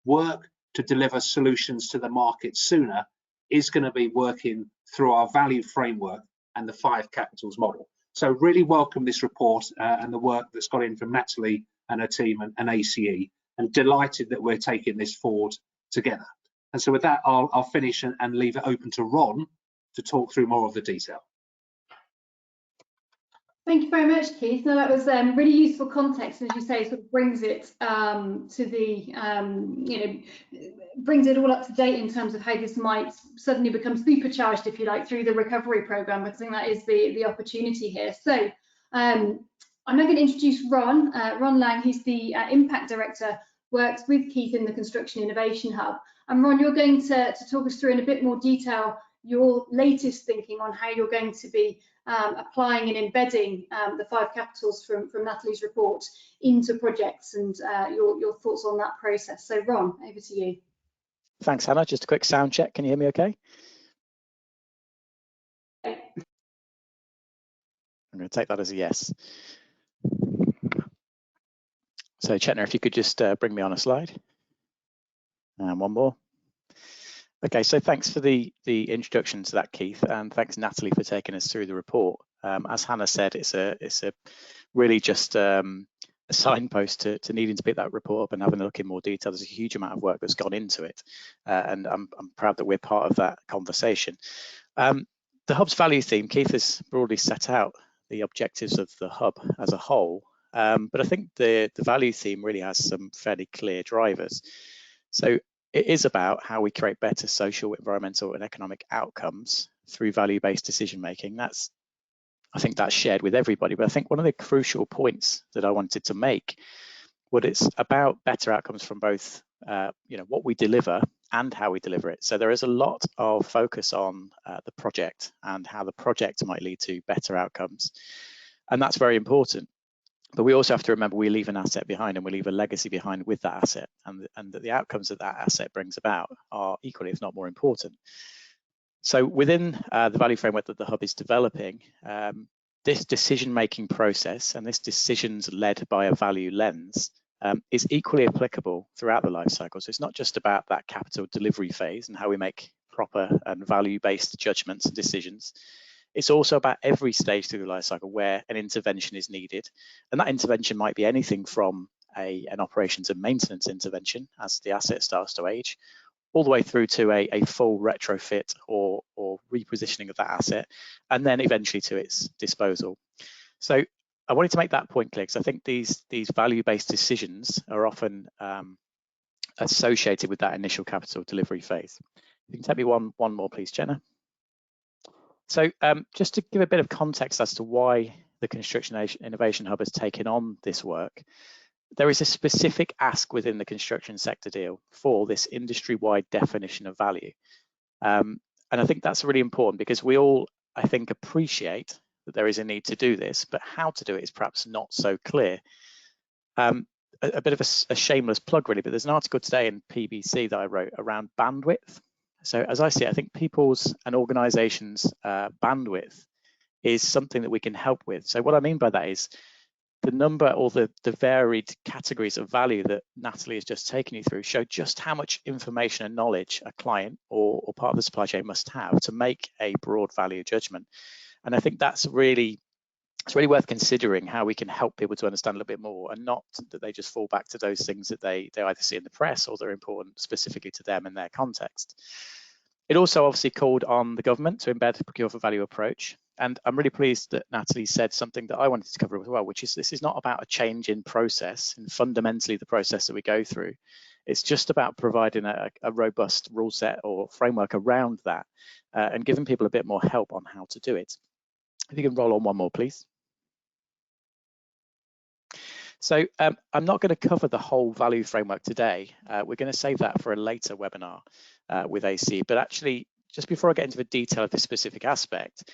work to deliver solutions to the market sooner is going to be working through our value framework and the 5 capitals model. So really welcome this report and the work that's gone in from Natalie and her team and ACE, and delighted that we're taking this forward together. And so with that, I'll finish and leave it open to Ron to talk through more of the detail. Thank you very much, Keith. No, that was really useful context, and as you say, sort of brings it to the, brings it all up to date in terms of how this might suddenly become supercharged, if you like, through the recovery programme. I think that is the opportunity here. So I'm now going to introduce Ron. Ron Lang, who's the Impact Director, works with Keith in the Construction Innovation Hub. And Ron, you're going to talk us through in a bit more detail your latest thinking on how you're going to be applying and embedding the 5 capitals from Natalie's report into projects, and your thoughts on that process. So Ron, over to you. Thanks, Hannah. Just a quick sound check. Can you hear me okay? I'm going to take that as a yes. So Chetna, if you could just bring me on a slide. And one more. Okay, so thanks for the introduction to that, Keith, and thanks Natalie for taking us through the report. As Hannah said, it's a really just a signpost to needing to pick that report up and having a look in more detail. There's a huge amount of work that's gone into it, and I'm proud that we're part of that conversation. The Hub's value theme, Keith has broadly set out the objectives of the Hub as a whole, but I think the value theme really has some fairly clear drivers. So it is about how we create better social, environmental, and economic outcomes through value-based decision making. I think that's shared with everybody, but I think one of the crucial points that I wanted to make was it's about better outcomes from both what we deliver and how we deliver it. So there is a lot of focus on the project and how the project might lead to better outcomes, and that's very important. But we also have to remember we leave an asset behind, and we leave a legacy behind with that asset, and that the outcomes that that asset brings about are equally, if not more important. So within the value framework that the Hub is developing, this decision-making process and this decisions led by a value lens is equally applicable throughout the life cycle. So it's not just about that capital delivery phase and how we make proper and value-based judgments and decisions. It's also about every stage through the life cycle where an intervention is needed. And that intervention might be anything from an operations and maintenance intervention as the asset starts to age, all the way through to a full retrofit or repositioning of that asset, and then eventually to its disposal. So I wanted to make that point clear, because I think these value-based decisions are often associated with that initial capital delivery phase. You can take me one more, please, Jenna. So just to give a bit of context as to why the Construction Innovation Hub has taken on this work, there is a specific ask within the construction sector deal for this industry-wide definition of value. And I think that's really important, because we all, I think, appreciate that there is a need to do this, but how to do it is perhaps not so clear. A bit of a shameless plug, really, but there's an article today in PBC that I wrote around bandwidth. So as I see it, I think people's and organizations' bandwidth is something that we can help with. So what I mean by that is the number or the varied categories of value that Natalie has just taken you through show just how much information and knowledge a client or part of the supply chain must have to make a broad value judgment. And I think it's really worth considering how we can help people to understand a little bit more, and not that they just fall back to those things that they either see in the press or they're important specifically to them in their context. It also obviously called on the government to embed the procure for value approach. And I'm really pleased that Natalie said something that I wanted to cover as well, which is this is not about a change in process and fundamentally the process that we go through. It's just about providing a robust rule set or framework around that and giving people a bit more help on how to do it. If you can roll on one more, please. So I'm not going to cover the whole value framework today. We're going to save that for a later webinar with AC. But actually, just before I get into the detail of this specific aspect,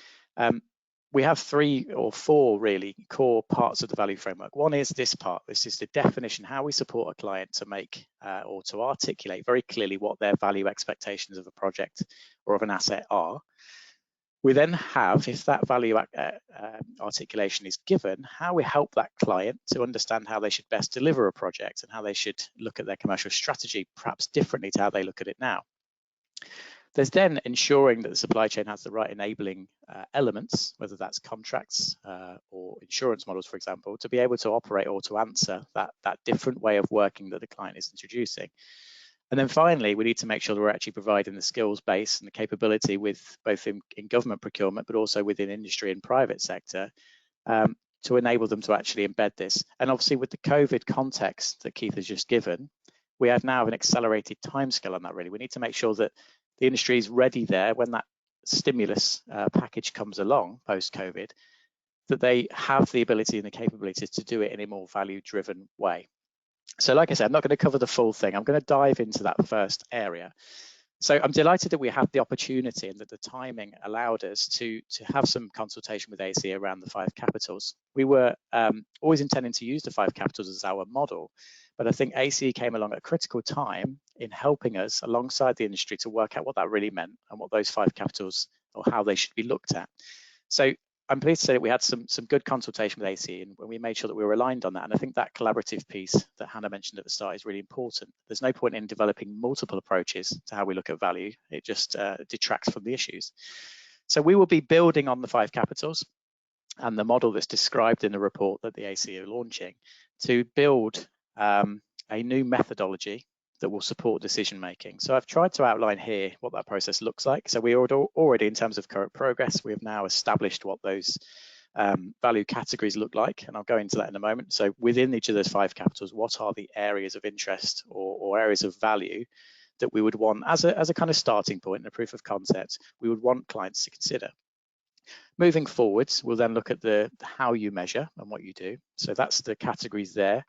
we have 3 or 4 really core parts of the value framework. One is this part. This is the definition, how we support a client to make or to articulate very clearly what their value expectations of a project or of an asset are. We then have, if that value articulation is given, how we help that client to understand how they should best deliver a project and how they should look at their commercial strategy, perhaps differently to how they look at it now. There's then ensuring that the supply chain has the right enabling elements, whether that's contracts or insurance models, for example, to be able to operate or to answer that different way of working that the client is introducing. And then finally, we need to make sure that we're actually providing the skills base and the capability with both in government procurement, but also within industry and private sector to enable them to actually embed this. And obviously with the COVID context that Keith has just given, we have now an accelerated timescale on that really. We need to make sure that the industry is ready there when that stimulus package comes along post-COVID, that they have the ability and the capability to do it in a more value-driven way. So like I said, I'm not going to cover the full thing. I'm going to dive into that first area. So I'm delighted that we had the opportunity and that the timing allowed us to have some consultation with AC around the 5 capitals. We were always intending to use the 5 capitals as our model, but I think AC came along at a critical time in helping us alongside the industry to work out what that really meant and what those 5 capitals or how they should be looked at. So I'm pleased to say that we had some good consultation with AC and we made sure that we were aligned on that. And I think that collaborative piece that Hannah mentioned at the start is really important. There's no point in developing multiple approaches to how we look at value. It just detracts from the issues. So we will be building on the 5 capitals and the model that's described in the report that the AC are launching to build a new methodology that will support decision making. So I've tried to outline here what that process looks like. So we already, in terms of current progress, we have now established what those value categories look like, and I'll go into that in a moment. So within each of those 5 capitals, what are the areas of interest or areas of value that we would want as a kind of starting point and a proof of concept we would want clients to consider. Moving forwards, we'll then look at the how you measure and what you do. So that's the categories there.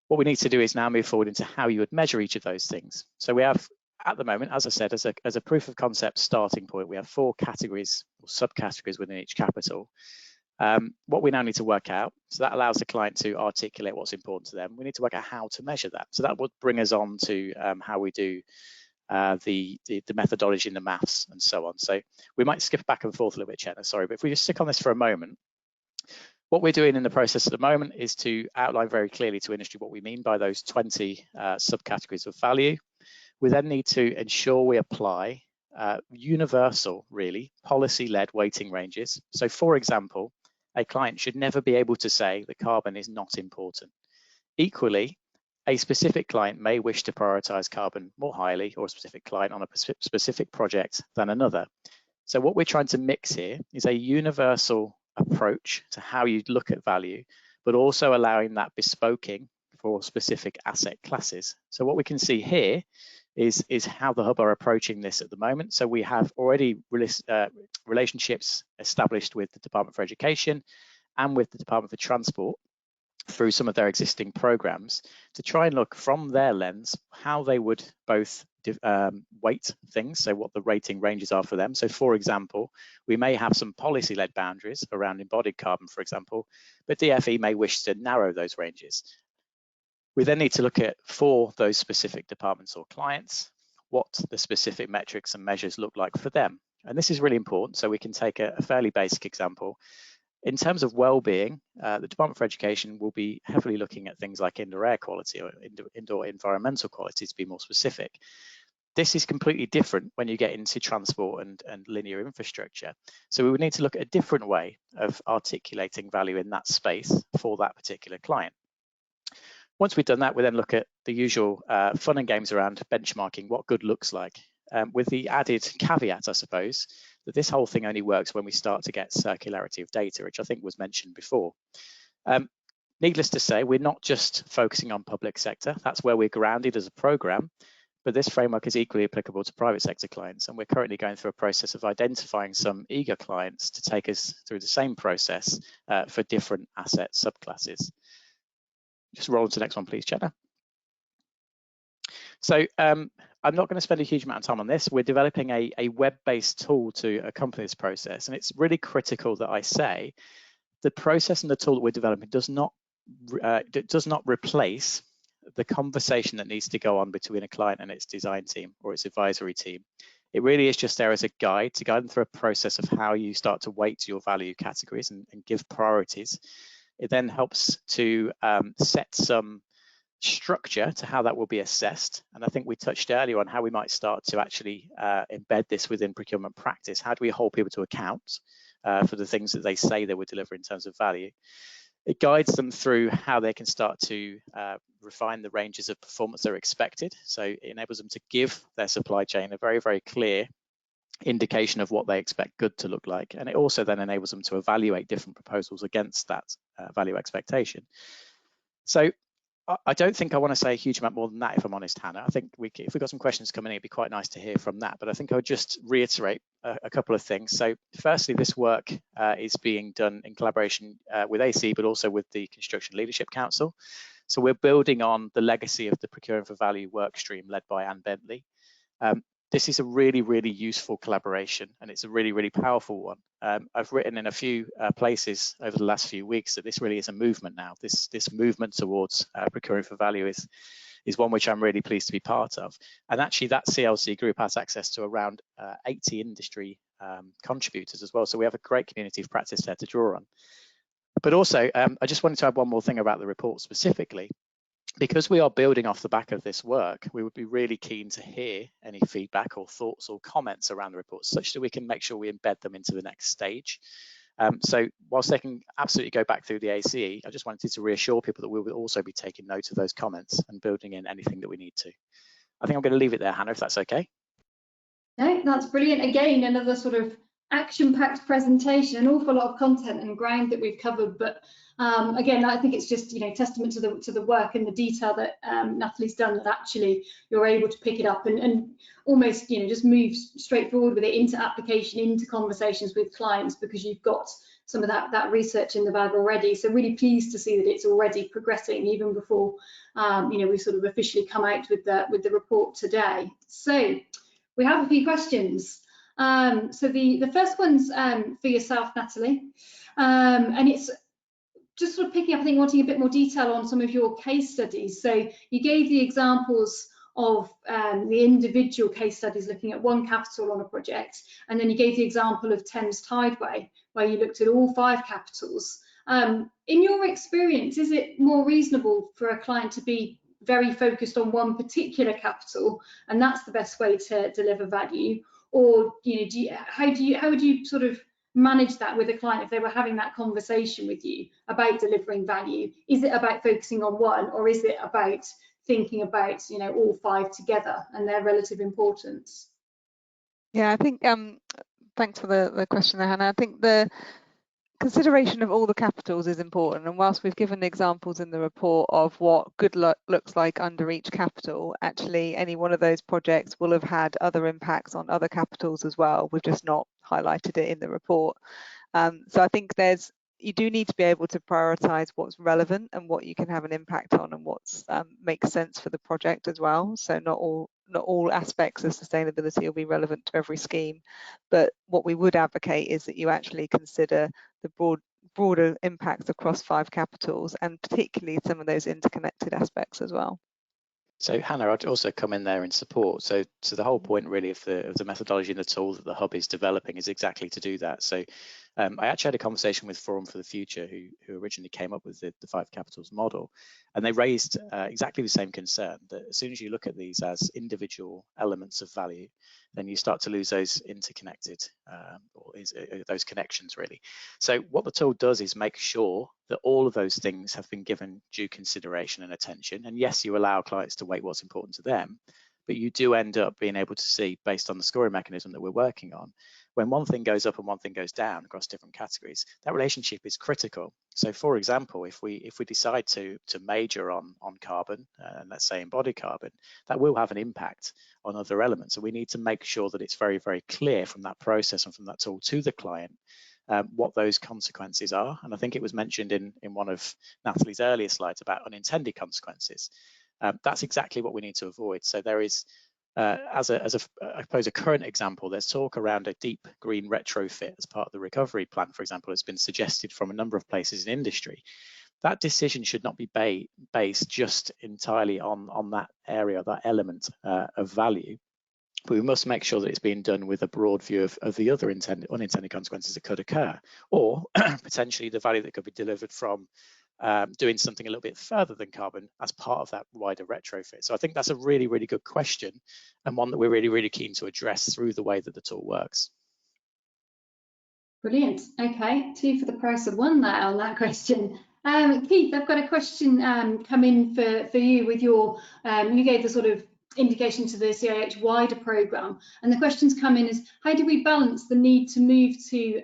What we need to do is now move forward into how you would measure each of those things. So we have, at the moment, as I said, as a proof of concept starting point, we have 4 categories or subcategories within each capital. What we now need to work out, so that allows the client to articulate what's important to them. We need to work out how to measure that. So that would bring us on to how we do the methodology and the maths and so on. So we might skip back and forth a little bit, Chetna, sorry, but if we just stick on this for a moment, what we're doing in the process at the moment is to outline very clearly to industry what we mean by those 20 subcategories of value. We then need to ensure we apply universal, really, policy-led weighting ranges. So for example, a client should never be able to say that carbon is not important. Equally, a specific client may wish to prioritize carbon more highly, or a specific client on a specific project than another. So what we're trying to mix here is a universal approach to how you look at value, but also allowing that bespoking for specific asset classes. So what we can see here is how the Hub are approaching this at the moment. So we have already relationships established with the Department for Education and with the Department for Transport through some of their existing programs to try and look from their lens how they would both weight things, so what the rating ranges are for them. So for example, we may have some policy-led boundaries around embodied carbon, for example, but DFE may wish to narrow those ranges. We then need to look at, for those specific departments or clients, what the specific metrics and measures look like for them. And this is really important, so we can take a fairly basic example. In terms of well-being, the Department for Education will be heavily looking at things like indoor air quality or indoor environmental quality, to be more specific. This is completely different when you get into transport and linear infrastructure. So we would need to look at a different way of articulating value in that space for that particular client. Once we've done that, we then look at the usual fun and games around benchmarking, what good looks like, with the added caveat, I suppose, that this whole thing only works when we start to get circularity of data, which I think was mentioned before. Needless to say, we're not just focusing on public sector. That's where we're grounded as a program, but this framework is equally applicable to private sector clients. And we're currently going through a process of identifying some eager clients to take us through the same process for different asset subclasses. Just roll on to the next one, please, Chetna. So I'm not going to spend a huge amount of time on this. We're developing a web-based tool to accompany this process, and it's really critical that I say the process and the tool that we're developing does not replace the conversation that needs to go on between a client and its design team or its advisory team. It really is just there as a guide to guide them through a process of how you start to weight your value categories and give priorities. It then helps to set some structure to how that will be assessed. And I think we touched earlier on how we might start to actually embed this within procurement practice. How do we hold people to account for the things that they say they would deliver in terms of value? It guides them through how they can start to refine the ranges of performance they're expected. So it enables them to give their supply chain a very, very clear indication of what they expect good to look like. And it also then enables them to evaluate different proposals against that value expectation. So I don't think I want to say a huge amount more than that, if I'm honest, Hannah. I think if we've got some questions coming in, it'd be quite nice to hear from that. But I think I would just reiterate a couple of things. So firstly, this work is being done in collaboration with AC, but also with the Construction Leadership Council. So we're building on the legacy of the Procuring for Value work stream led by Anne Bentley. This is a really, really useful collaboration, and it's a really, really powerful one. I've written in a few places over the last few weeks that this really is a movement now. This movement towards procuring for value is one which I'm really pleased to be part of. And actually that CLC group has access to around 80 industry contributors as well. So we have a great community of practice there to draw on. But also, I just wanted to add one more thing about the report specifically. Because we are building off the back of this work, we would be really keen to hear any feedback or thoughts or comments around the report, such that we can make sure we embed them into the next stage. So whilst they can absolutely go back through the ACE, I just wanted to reassure people that we will also be taking note of those comments and building in anything that we need to. I think I'm going to leave it there, Hannah, if that's okay. No, that's brilliant. Again, another sort of action-packed presentation, an awful lot of content and ground that we've covered. But again, I think it's just testament to the work and the detail that Natalie's done, that actually you're able to pick it up and almost just move straight forward with it into application, into conversations with clients, because you've got some of that research in the bag already. So really pleased to see that it's already progressing even before we sort of officially come out with the report today. So we have a few questions. So the first one's for yourself, Natalie, and it's just sort of picking up, I think, wanting a bit more detail on some of your case studies. So you gave the examples of the individual case studies looking at one capital on a project, and then you gave the example of Thames Tideway, where you looked at all 5 capitals. In your experience, is it more reasonable for a client to be very focused on one particular capital, and that's the best way to deliver value? Or how would you sort of manage that with a client if they were having that conversation with you about delivering value? Is it about focusing on one, or is it about thinking about all 5 together and their relative importance? Yeah, I think thanks for the question there, Hannah. I think the consideration of all the capitals is important, and whilst we've given examples in the report of what good looks like under each capital, actually any one of those projects will have had other impacts on other capitals as well. We've just not highlighted it in the report. So I think you do need to be able to prioritize what's relevant and what you can have an impact on, and what makes sense for the project as well. So not all aspects of sustainability will be relevant to every scheme, but what we would advocate is that you actually consider the broader impacts across 5 capitals, and particularly some of those interconnected aspects as well. So Hannah, I'd also come in there in support. So the whole point really of the methodology and the tool that the Hub is developing is exactly to do that. So I actually had a conversation with Forum for the Future, who originally came up with the 5 capitals model, and they raised exactly the same concern, that as soon as you look at these as individual elements of value, then you start to lose those interconnected, those connections really. So what the tool does is make sure that all of those things have been given due consideration and attention. And yes, you allow clients to weight what's important to them, but you do end up being able to see, based on the scoring mechanism that we're working on, when one thing goes up and one thing goes down across different categories, that relationship is critical. So for example, if we decide to major on carbon, and let's say embodied carbon, that will have an impact on other elements. So we need to make sure that it's very, very clear from that process and from that tool to the client what those consequences are. And I think it was mentioned in one of Natalie's earlier slides about unintended consequences. That's exactly what we need to avoid. So there is, I suppose, a current example, there's talk around a deep green retrofit as part of the recovery plan, for example, has been suggested from a number of places in industry. That decision should not be based just entirely on that area, that element of value. But we must make sure that it's being done with a broad view of the other unintended consequences that could occur, or potentially the value that could be delivered from doing something a little bit further than carbon as part of that wider retrofit. So I think that's a really, really good question, and one that we're really, really keen to address through the way that the tool works. Brilliant. Okay, 2 for the price of 1 there on that question. Keith, I've got a question come in for you with your, you gave the sort of indication to the CIH wider programme, and the questions come in is, how do we balance the need to move to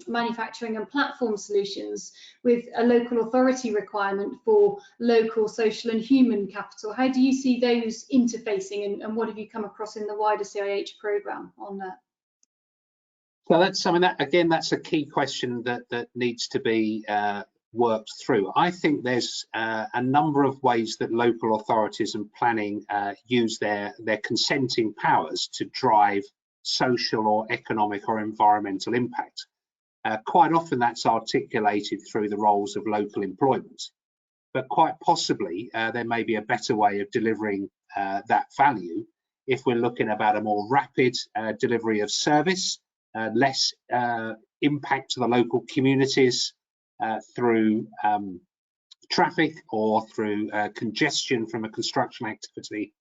manufacturing and platform solutions with a local authority requirement for local social and human capital? How do you see those interfacing, and what have you come across in the wider CIH programme on that? So that's something that, again, that's a key question that needs to be worked through. I think there's a number of ways that local authorities and planning use their consenting powers to drive social or economic or environmental impact. Quite often that's articulated through the roles of local employment, but quite possibly there may be a better way of delivering that value if we're looking about a more rapid delivery of service, less impact to the local communities through traffic or through congestion from a construction activity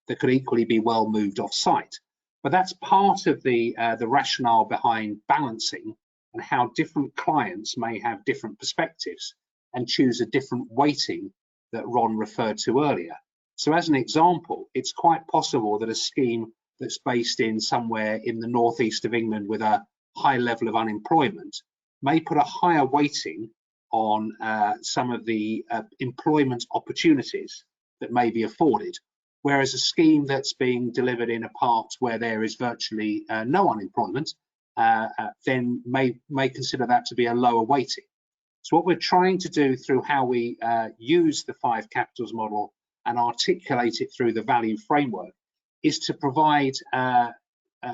that could equally be well moved off site. But that's part of the rationale behind balancing and how different clients may have different perspectives and choose a different weighting that Ron referred to earlier. So as an example, it's quite possible that a scheme that's based in somewhere in the northeast of England with a high level of unemployment may put a higher weighting on some of the employment opportunities that may be afforded, whereas a scheme that's being delivered in a part where there is virtually no unemployment then may consider that to be a lower weighting. So what we're trying to do through how we use the 5 capitals model and articulate it through the value framework is to provide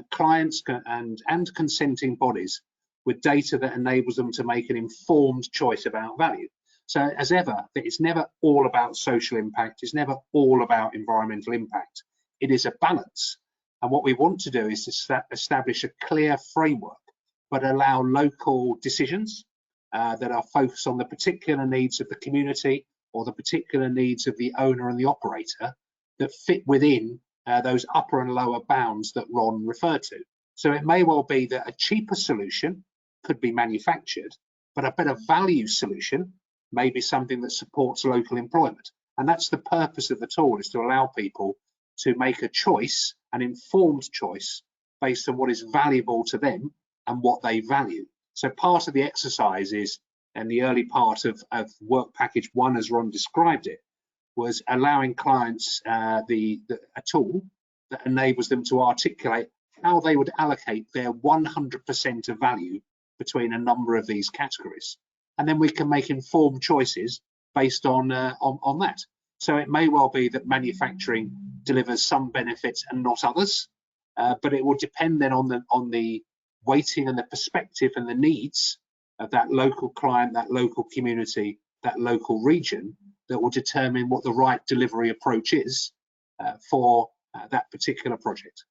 clients and consenting bodies with data that enables them to make an informed choice about value. So as ever, it's never all about social impact, it's never all about environmental impact. It is a balance. And what we want to do is to establish a clear framework, but allow local decisions that are focused on the particular needs of the community or the particular needs of the owner and the operator that fit within those upper and lower bounds that Ron referred to. So it may well be that a cheaper solution could be manufactured, but a better value solution may be something that supports local employment. And that's the purpose of the tool, is to allow people to make a choice, an informed choice, based on what is valuable to them and what they value. So part of the exercise is, and the early part of work package 1, as Ron described it, was allowing clients a tool that enables them to articulate how they would allocate their 100% of value between a number of these categories. And then we can make informed choices based on that. So it may well be that manufacturing delivers some benefits and not others, but it will depend then on the weighting and the perspective and the needs of that local client, that local community, that local region, that will determine what the right delivery approach is for that particular project.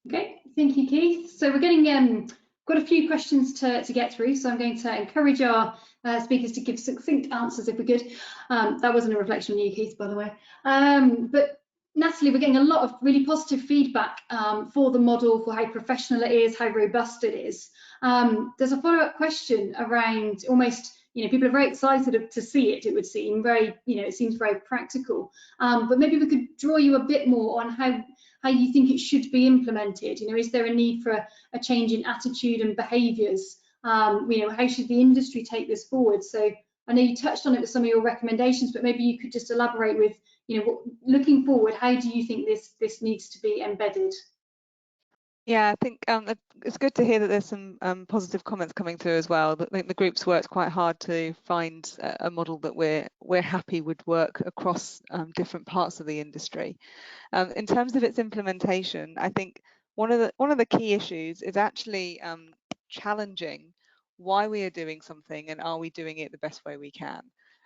Okay, thank you, Keith. So we're getting got a few questions to get through, so I'm going to encourage our speakers to give succinct answers if we could. That wasn't a reflection on you, Keith, by the way. But Natalie, we're getting a lot of really positive feedback for the model, for how professional it is, how robust it is. There's a follow-up question around almost, people are very excited to see it, it would seem, very, it seems very practical. But maybe we could draw you a bit more on how you think it should be implemented. Is there a need for a change in attitude and behaviours? How should the industry take this forward? So I know you touched on it with some of your recommendations, but maybe you could just elaborate with, looking forward, how do you think this needs to be embedded? Yeah, I think it's good to hear that there's some positive comments coming through as well. I think the group's worked quite hard to find a model that we're happy would work across different parts of the industry. In terms of its implementation, I think one of the key issues is actually challenging why we are doing something and are we doing it the best way we can.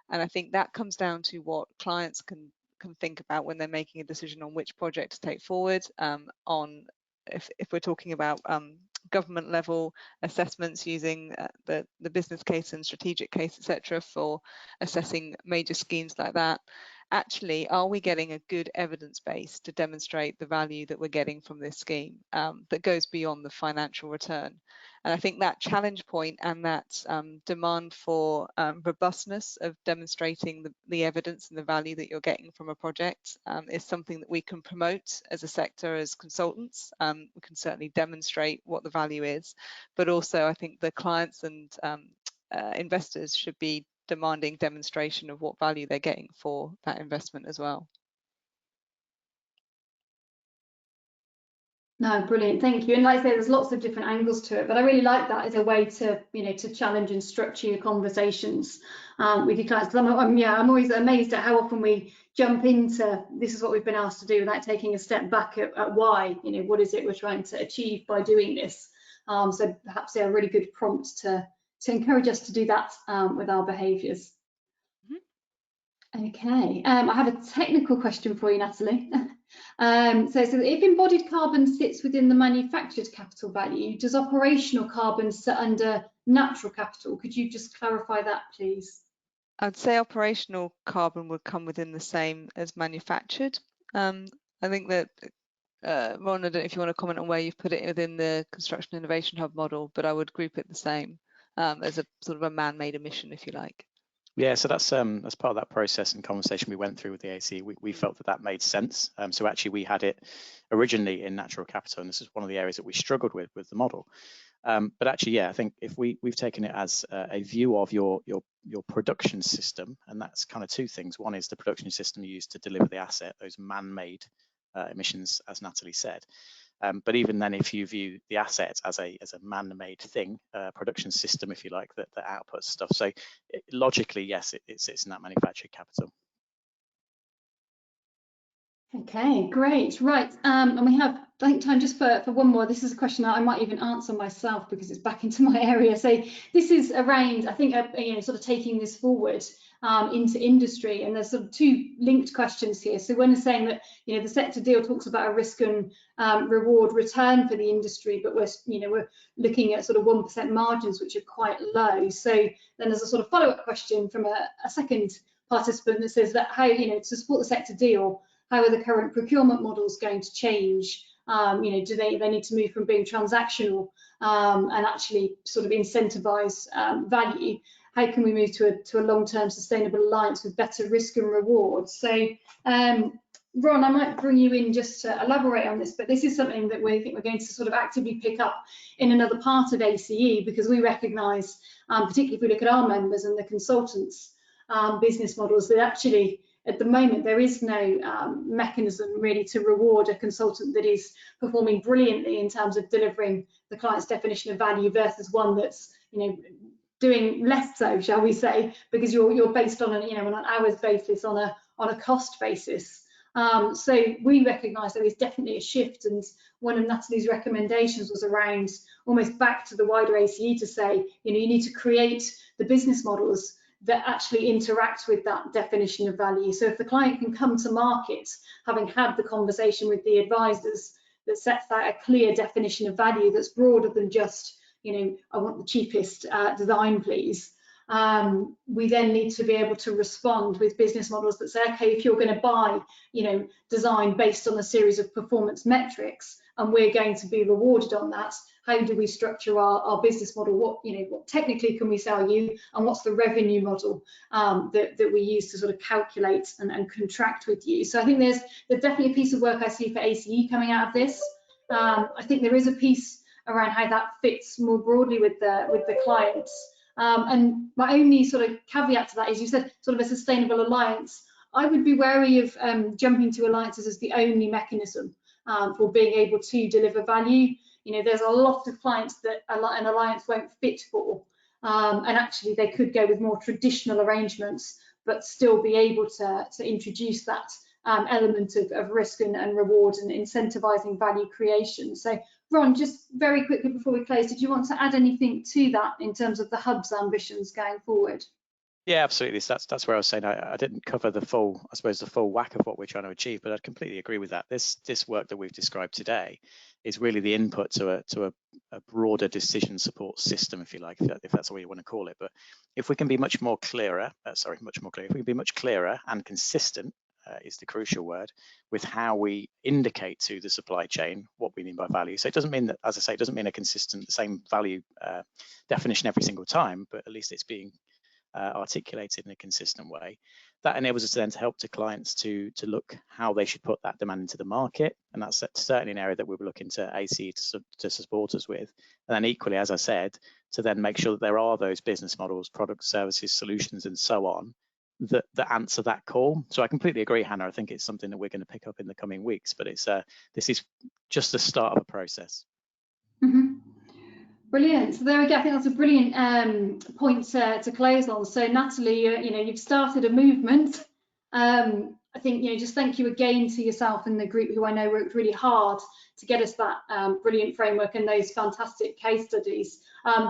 And I think that comes down to what clients can think about when they're making a decision on which project to take forward, on if we're talking about government level assessments using the business case and strategic case, etc., for assessing major schemes like that. Actually, are we getting a good evidence base to demonstrate the value that we're getting from this scheme that goes beyond the financial return? And I think that challenge point and that demand for robustness of demonstrating the evidence and the value that you're getting from a project is something that we can promote as a sector, as consultants. We can certainly demonstrate what the value is, but also I think the clients and investors should be demanding demonstration of what value they're getting for that investment as well. No, brilliant, thank you. And like I say, there's lots of different angles to it, but I really like that as a way to, to challenge and structure your conversations with your clients. Because I'm always amazed at how often we jump into this is what we've been asked to do without taking a step back at why, what is it we're trying to achieve by doing this. So perhaps they're a really good prompt to encourage us to do that with our behaviours. Okay, I have a technical question for you, Natalie. So if embodied carbon sits within the manufactured capital value, does operational carbon sit under natural capital? Could you just clarify that, please? I'd say operational carbon would come within the same as manufactured. I think that, Ron, I don't know if you want to comment on where you've put it within the Construction Innovation Hub model, but I would group it the same as a sort of a man-made emission, if you like. Yeah, so that's part of that process and conversation we went through with the ACE. We felt that made sense. So actually we had it originally in natural capital, and this is one of the areas that we struggled with the model. But actually, yeah, I think if we've taken it as a view of your production system, and that's kind of two things. One is the production system used to deliver the asset, those man-made emissions, as Natalie said. But even then, if you view the asset as a man-made thing, production system, if you like, that outputs stuff. So logically, yes, it sits in that manufactured capital. Okay, great. Right, and we have, I think, time just for one more. This is a question that I might even answer myself because it's back into my area. So this is around, I think, sort of taking this forward into industry, and there's sort of two linked questions here. So one is saying that the sector deal talks about a risk and reward return for the industry, but we're looking at sort of 1% margins, which are quite low. So then there's a sort of follow-up question from a second participant that says that how to support the sector deal, how are the current procurement models going to change? Do they need to move from being transactional and actually sort of incentivize value? How can we move to a long-term sustainable alliance with better risk and reward? So, Ron, I might bring you in just to elaborate on this, but this is something that we think we're going to sort of actively pick up in another part of ACE, because we recognise, particularly if we look at our members and the consultants' business models, that actually at the moment there is no mechanism really to reward a consultant that is performing brilliantly in terms of delivering the client's definition of value versus one that's doing less so, shall we say, because you're based on an on an hours basis, on a cost basis. So we recognise there is definitely a shift, and one of Natalie's recommendations was around almost back to the wider ACE to say you need to create the business models that actually interact with that definition of value. So if the client can come to market having had the conversation with the advisors that sets out a clear definition of value that's broader than just I want the cheapest design, please. We then need to be able to respond with business models that say, okay, if you're going to buy, design based on a series of performance metrics, and we're going to be rewarded on that, how do we structure our business model? What technically can we sell you, and what's the revenue model that we use to sort of calculate and contract with you? So I think there's definitely a piece of work I see for ACE coming out of this. I think there is a piece around how that fits more broadly with the clients. And my only sort of caveat to that is, you said sort of a sustainable alliance. I would be wary of jumping to alliances as the only mechanism for being able to deliver value. you know, there's a lot of clients that an alliance won't fit for, and actually they could go with more traditional arrangements, but still be able to introduce that element of risk and reward and incentivizing value creation. So Ron, just very quickly before we close, did you want to add anything to that in terms of the hub's ambitions going forward? Yeah, absolutely. So that's where I was saying I didn't cover the full, I suppose, the full whack of what we're trying to achieve, but I completely agree with that. This work that we've described today is really the input to a broader decision support system, if you like, if that's what you want to call it. But if we can be much more clearer, if we can be much clearer and consistent, is the crucial word, with how we indicate to the supply chain what we mean by value. So it doesn't mean that, as I say, it doesn't mean the same value definition every single time, but at least it's being articulated in a consistent way. That enables us then to help to clients to look how they should put that demand into the market, and that's certainly an area that we were looking to ACE to support us with. And then equally, as I said, to then make sure that there are those business models, products, services, solutions, and so on that answer that call. So I completely agree, Hannah. I think it's something that we're going to pick up in the coming weeks, but it's this is just the start of a process. Mm-hmm. Brilliant. So there we go. I think that's a brilliant point to close on. So Natalie, you know, you've started a movement. I think, you know, just thank you again to yourself and the group who I know worked really hard to get us that brilliant framework and those fantastic case studies.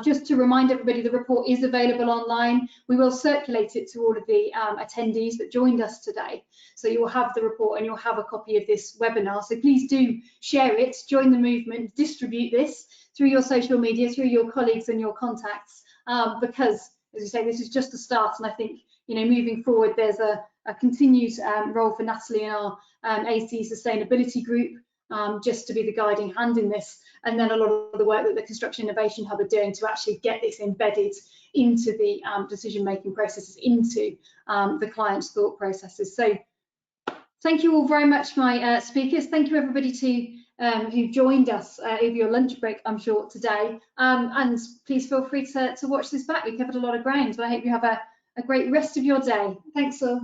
Just to remind everybody, the report is available online. We will circulate it to all of the attendees that joined us today. So you will have the report and you'll have a copy of this webinar. So please do share it, join the movement, distribute this through your social media, through your colleagues and your contacts, because, as you say, this is just the start. And I think, you know, moving forward, there's a continued role for Natalie in our ACE sustainability group, just to be the guiding hand in this, and then a lot of the work that the Construction Innovation Hub are doing to actually get this embedded into the decision-making processes, into the client's thought processes. So thank you all very much, my speakers. Thank you everybody who joined us over your lunch break, I'm sure, today. And please feel free to watch this back. We covered a lot of ground, but I hope you have a great rest of your day. Thanks all.